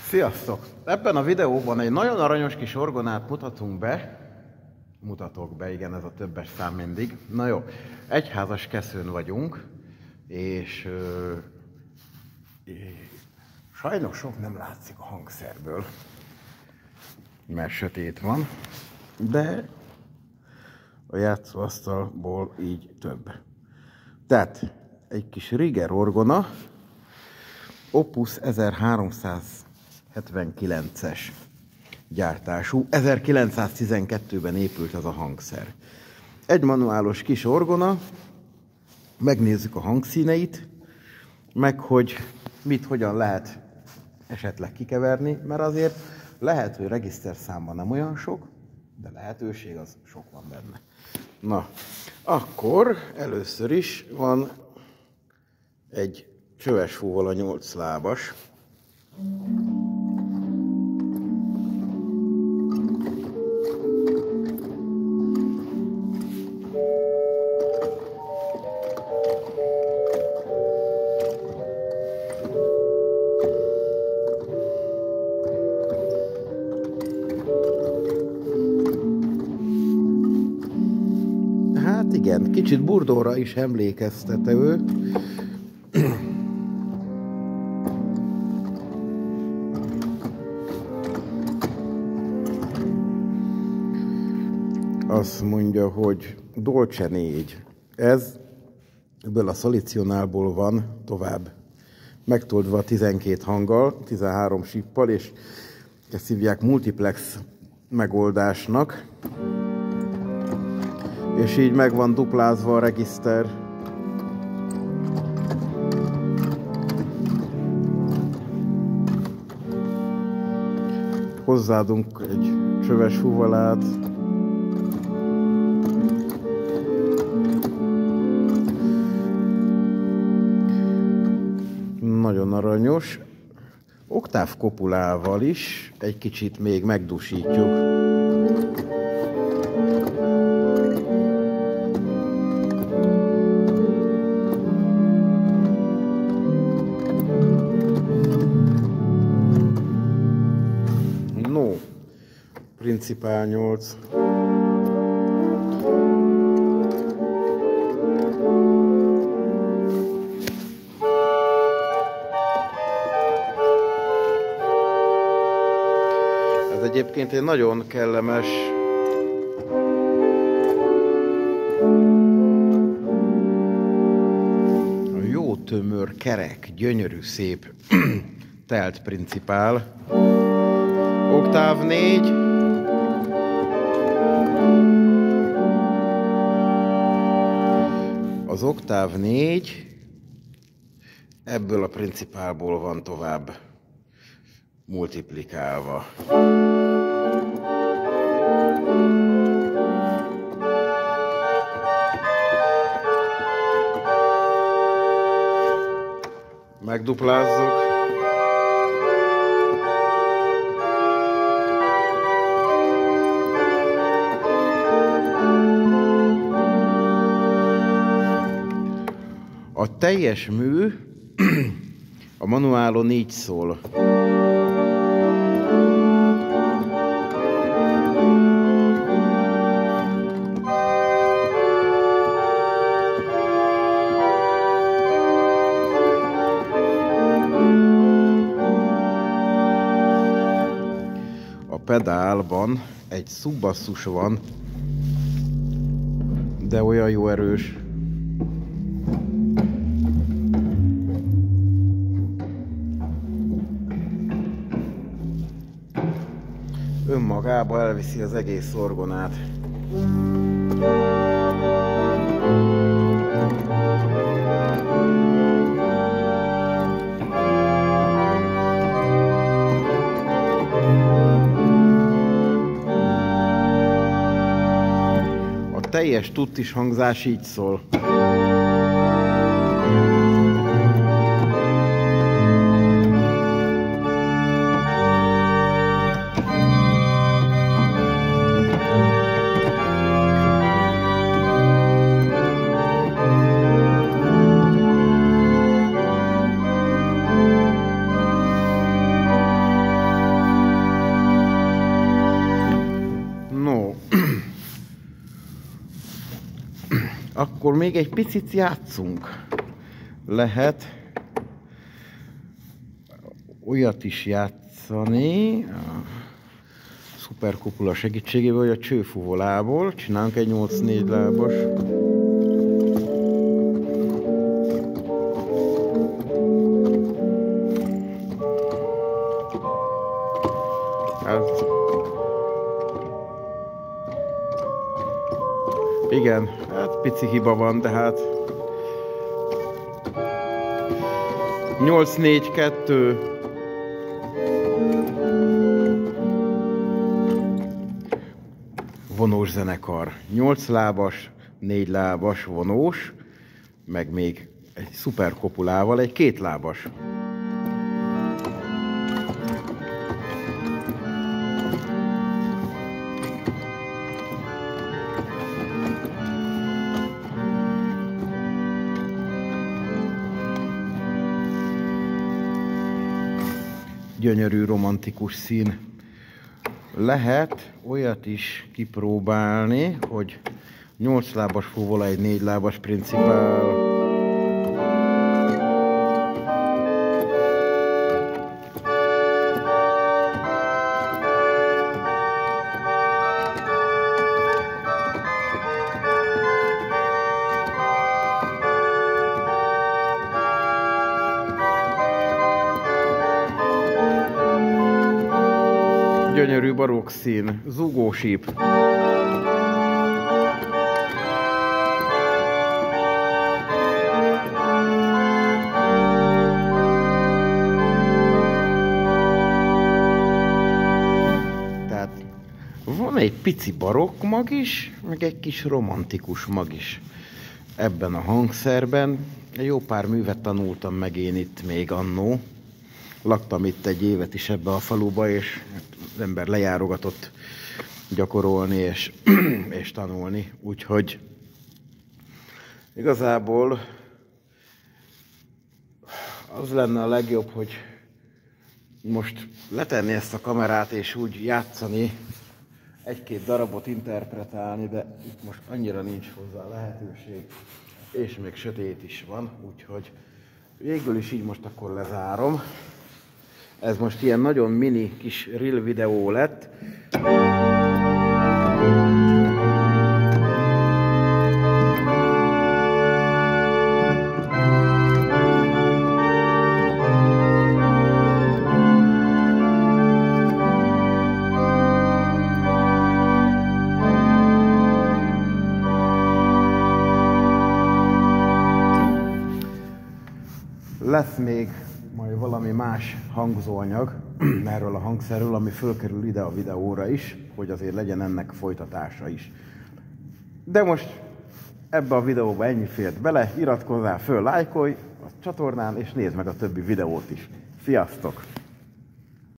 Sziasztok! Ebben a videóban egy nagyon aranyos kis orgonát mutatok be, igen, ez a többes szám mindig. Na jó, egyházas keszőn vagyunk, és sajnos sok nem látszik a hangszerből, mert sötét van, de a játszóasztalból így több. Tehát egy kis Rieger orgona, Opus 1379-es gyártású, 1912-ben épült ez a hangszer. Egy manuálos kis orgona, megnézzük a hangszíneit, meg hogy mit, hogyan lehet esetleg kikeverni, mert azért lehet, hogy regiszterszámban nem olyan sok, de lehetőség az sok van benne. Na, akkor először is van egy csöves fúval a 8 lábas. Hát igen, kicsit burdóra is emlékeztet ő. Azt mondja, hogy Dolce 4. Ebből a szalicionálból van tovább megtoldva 12 hanggal, 13 sippal, és ezt hívják multiplex megoldásnak. És így meg van duplázva a regiszter. Hozzáadunk egy csöves fúvalát. Nagyon aranyos. Oktáv kopulával is egy kicsit még megdusítjuk. No, Principál 8. Ez egyébként egy nagyon kellemes jó tömör, kerek, gyönyörű, szép telt principál. Oktáv 4. Az oktáv 4 ebből a principálból van tovább multiplikálva. Megduplázzuk. A teljes mű a manuálon így szól. A pedálban egy szubbasszus van, de olyan jó erős. Önmagába elviszi az egész orgonát. A teljes tuttis hangzás így szól. akkor még egy picit játszunk. Lehet olyat is játszani, a szuperkupula segítségével, hogy a csőfúvolából csinálunk egy 8-4 lábas. Igen, hát pici hiba van, de hát 8-4-2. Vonós zenekar. 8 lábas, 4 lábas vonós, meg még egy szuperkopulával egy 2 lábas. Gyönyörű, romantikus szín. Lehet olyat is kipróbálni, hogy 8 lábas fúvola egy 4 lábas principál. Gyönyörű barokk szín, zúgósíp. Tehát van egy pici barokk mag is, meg egy kis romantikus mag is ebben a hangszerben. Jó pár művet tanultam meg én itt még annó. Laktam itt egy évet is ebbe a faluba, és az ember lejárogatott gyakorolni és tanulni. Úgyhogy igazából az lenne a legjobb, hogy most letenni ezt a kamerát, és úgy játszani, egy-két darabot interpretálni, de itt most annyira nincs hozzá lehetőség, és még sötét is van, úgyhogy végül is így most akkor lezárom. Ez most ilyen nagyon mini kis reel videó lett. Lesz még majd valami más hangzóanyag erről a hangszerről, ami fölkerül ide a videóra is, hogy azért legyen ennek folytatása is. De most ebbe a videóba ennyi fért bele, iratkozzál föl, lájkolj a csatornán, és nézd meg a többi videót is. Sziasztok!